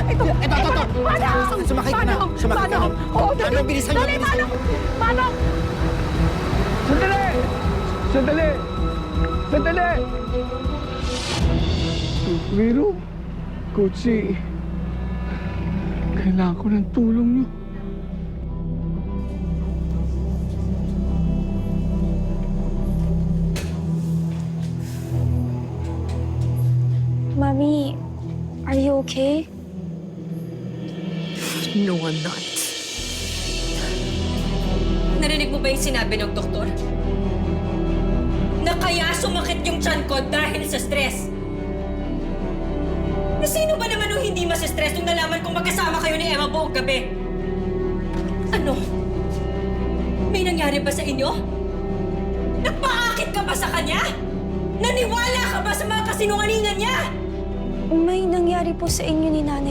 Ito! Manong! Sumakay ka na. Sumakay ka na. Manong! Oo, dali! Manong, bilisan niyo, Dali, bilisan niyo. Manong! Manong! Sandali! Sandali! Sandali! Pero, Kotse, kailangan ko ng tulong niyo. Mommy, are you okay? No, I'm not. Narinig mo ba yung sinabi ng doktor? Na kaya sumakit yung tiyan ko dahil sa stress. Na sino ba naman nung hindi mas-stress nung nalaman kong magkasama kayo ni Emma buong gabi? Ano? May nangyari ba sa inyo? Nagpaakit ka ba sa kanya? Naniwala ka ba sa mga kasinungalingan niya? May nangyari po sa inyo ni Nanay